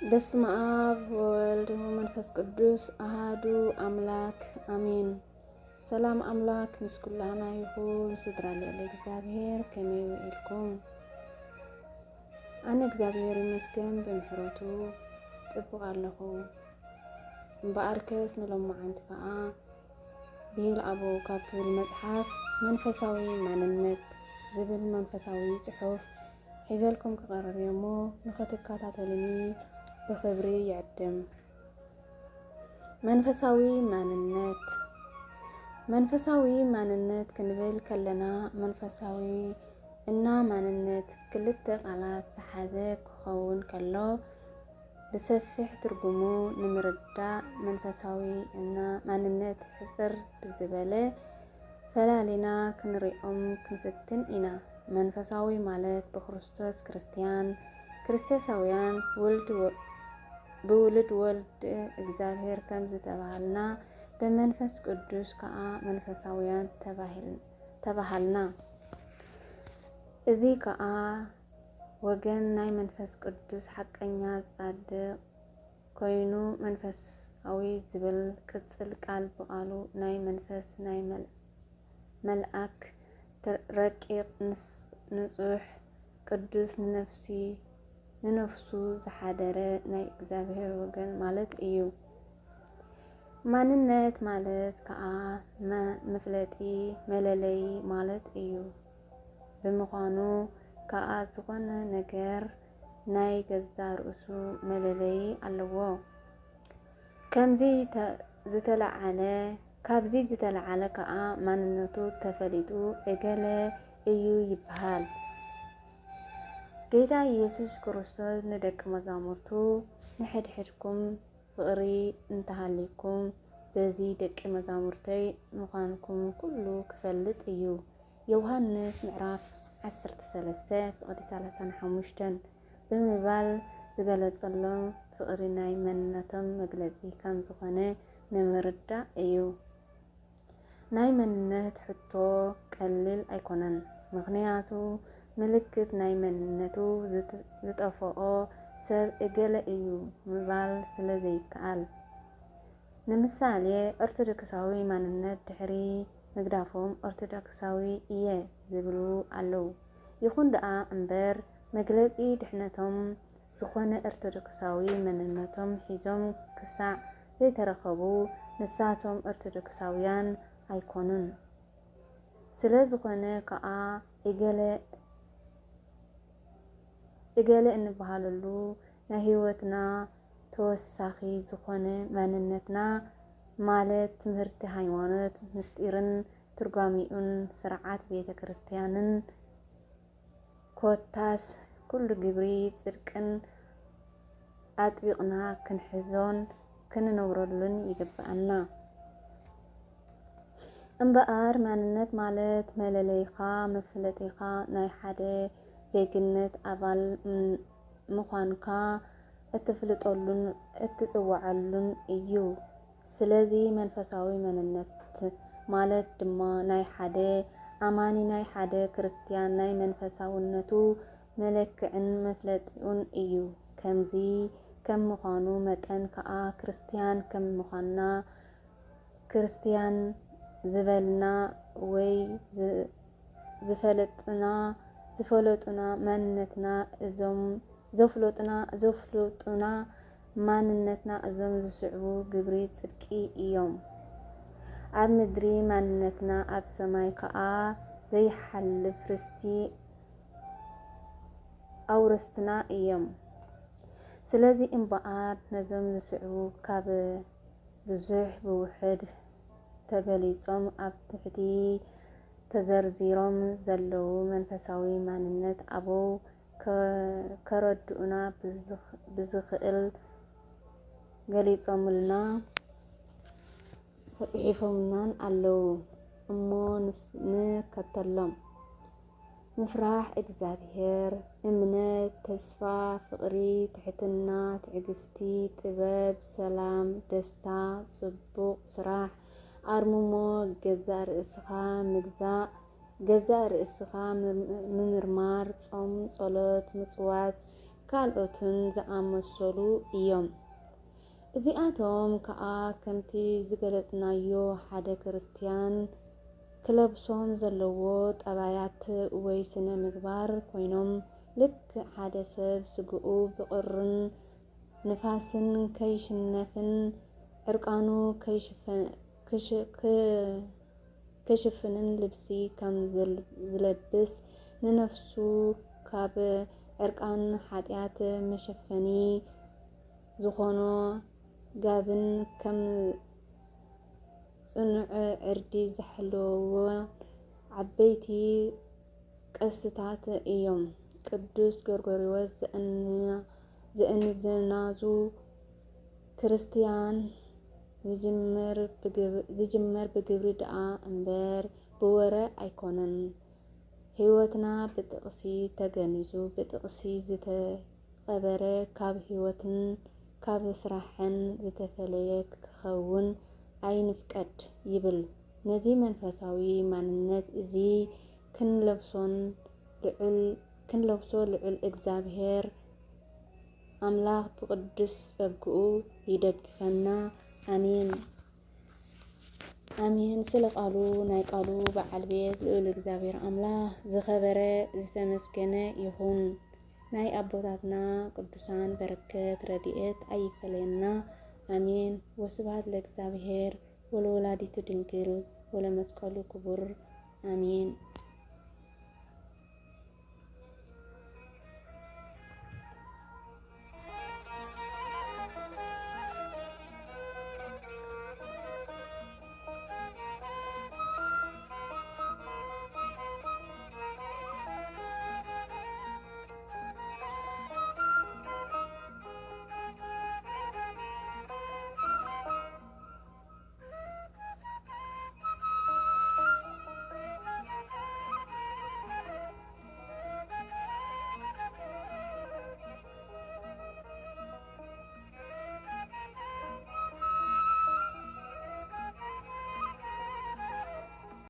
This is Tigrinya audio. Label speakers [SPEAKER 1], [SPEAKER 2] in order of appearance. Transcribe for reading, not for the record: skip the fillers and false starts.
[SPEAKER 1] በስመ አብ ወወልድ ወመንፈስ ቅዱስ አሃዱ አምላክ አሜን። ሰላም አምላክ ምስ ኩላና ይኹን። ስድራለለ እግዚአብሔር ከመይ ውዒልኩም? ኣነ እግዚአብሔር ይመስገን ብምሕረቱ ጽቡቕ ኣለኹ። እምበኣርከስ ንሎማዓንቲ ከዓ ብሂል ኣቦ ካብ ትብል መጽሓፍ መንፈሳዊ ማንነት ዝብል መንፈሳዊ ጽሑፍ ሒዘልኩም ክቐርብ እሞ ንኽትከታተሉኒ ብኽብሪ ይዕድም። መንፈሳዊ ማንነት ክንብል ከለና መንፈሳዊ እና ማንነት ክልተ ቃላት ዝሓዘ ክኸውን ከሎ ብሰፊሕ ትርጉሙ ንምርዳእ መንፈሳዊ እና ማንነት ሕፅር ብዝበለ ፈላሊና ክንሪኦም ክንፍትን ኢና። መንፈሳዊ ማለት ብክርስቶስ ክርስቲያን፣ ክርስቶሳውያን ብውልድ ወልድ እግዚአብሔር ከም ዝተባሃልና ብመንፈስ ቅዱስ ከዓ መንፈሳውያን ተባሃልና። እዚ ከዓ ወገን ናይ መንፈስ ቅዱስ ሓቀኛ ጻድቕ ኮይኑ መንፈሳዊ ዝብል ቅጽል ቃል በቃሉ ናይ መንፈስ ናይ መልአክ ረቂቕ ንጹሕ ቅዱስ ንነፍሱ ዝሓደረ ናይ እግዚአብሔር ወገን ማለት እዩ። ማንነት ማለት ከዓ መፍለጢ መለለይ ማለት እዩ። ብምዃኑ ከዓ ዝኾነ ነገር ናይ ገዛ ርእሱ መለለይ ኣለዎ። ካብዚ ዝተለዓለ ከዓ ማንነቱ ተፈሊጡ እገሌ እዩ ይበሃል። ጌታ ኢየሱስ ክርስቶስ ንደቂ መዛሙርቱ ንሕድሕድኩም ፍቕሪ እንተሃልይኩም በዚ ደቂ መዛሙርተይ ምዃንኩም ኩሉ ክፈልጥ እዩ ዮሃንስ ምዕራፍ 13:35 ብምባል ዝገለጸሎም ፍቕሪ ናይ መንነቶም መግለጺ ከም ዝኾነ ንምርዳእ እዩ። ናይ መንነት ሕቶ ቀሊል ኣይኮነን። ምክንያቱ ምልክት ናይ መንነቱ ዝጠፍኦ ሰብ እገለ እዩ ምባል ስለ ዘይከኣል። ንምሳሌ ኦርቶዶክሳዊ ማንነት ድሕሪ ምግዳፎም ኦርቶዶክሳዊ እየ ዝብሉ ኣለዉ። ይኹን ደኣ እምበር መግለጺ ድሕነቶም ዝኾነ ኦርቶዶክሳዊ መንነቶም ሒዞም ክሳዕ ዘይተረኸቡ ንሳቶም ኦርቶዶክሳውያን ኣይኮኑን። ስለ ዝኾነ ከዓ እገለ እንበሃለሉ ናይ ህይወትና ተወሳኺ ዝኾነ ማንነትና ማለት ትምህርቲ ሃይማኖት፣ ምስጢርን ትርጓሚኡን፣ ስርዓት ቤተ ክርስቲያንን ኮታስ ኩሉ ግብሪ ጽድቅን ኣጥቢቕና ክንሕዞን ክንነብረሉን ይግብአና። እምበኣር ማንነት ማለት መለለይኻ መፍለጢኻ ናይ ሓደ ዜግነት ኣባል ምዃንካ እትፍልጠሉን እትጽዋዓሉን እዩ። ስለዚ መንፈሳዊ ማንነት ማለት ድማ ናይ ሓደ ኣማኒ ናይ ሓደ ክርስቲያን ናይ መንፈሳውነቱ መለክዕን መፍለጢኡን እዩ። ከምዚ ከም ምዃኑ መጠን ከዓ ክርስቲያን ከም ምዃንና ክርስቲያን ዝበልና ወይ ዝፈለጡና ማንነትና ዘፍልጡና ማንነትና እዞም ዝስዕቡ ግብሪ ጽድቂ እዮም። ኣብ ምድሪ ማንነትና ኣብ ሰማይ ከዓ ዘይሓልፍ ርስቲ ኣውርስትና እዮም። ስለዚ እምበኣር ነዞም ዝስዕቡ ካብ ብዙሕ ብውሕድ ተገሊጾም ኣብ ትሕቲ ተዘርዚሮም ዘለዉ መንፈሳዊ ማንነት ኣበው ከረድኡና ብዝኽእል ገሊጾምልና ተጽሒፎምናን ኣለዉ እሞ ንከተሎም። ምፍራሕ እግዚአብሔር፣ እምነት፣ ተስፋ፣ ፍቕሪ፣ ትሕትና፣ ትዕግስቲ፣ ጥበብ፣ ሰላም፣ ደስታ፣ ጽቡቕ ስራሕ፣ ኣርምሞ፣ ገዛእ ርእስኻ ምግዛእ፣ ገዛእ ርእስኻ ምምርማር፣ ጾም፣ ጸሎት፣ ምጽዋት፣ ካልኦትን ዝኣመሰሉ እዮም። እዚኣቶም ከዓ ከምቲ ዝገለጽናዮ ሓደ ክርስቲያን ክለብሶም ዘለዎ ጠባያት ወይ ስነ ምግባር ኮይኖም ልክ ሓደ ሰብ ስግኡ ብቁርን ንፋስን ከይሽነፍን ዕርቃኑ ከይሽፍንን ልብሲ ከም ዝለብስ ንነፍሱ ካብ ዕርቃን ኃጢአት መሸፈኒ ዝኾኖ ጋብን ከም ጽኑዕ ዕርዲ ዘሕለዎ ዓበይቲ ቀስትታት እዮም። ቅዱስ ጎርጎርዮስ ዘእንዝናዙ ክርስቲያን ዝጅመር ብግብሪ ደኣ እምበር ብወረ ኣይኮነን። ሕይወትና ብጥቕሲ ተገኒዙ ብጥቕሲ ዝተቐበረ ካብ ሕይወትን ካብ ስራሕን ዝተፈለየ ክኸውን ኣይንፍቀድ ይብል። ነዚ መንፈሳዊ ማንነት እዚ ክንለብሶ ልዑል እግዚአብሔር ኣምላኽ ብቅዱስ ጸግኡ ይደግፈና። አሜን አሜን። ስለ ቃሉ ናይ ቃሉ በዓል ቤት ልዑል እግዚአብሔር ኣምላኽ ዝኸበረ ዝተመስገነ ይኹን። ናይ ኣቦታትና ቅዱሳን በረከት ረድኤት ኣይፈለየና። አሜን። ወስብሐት ለእግዚአብሔር ወለወላዲቱ ድንግል ወለመስቀሉ ክቡር አሜን።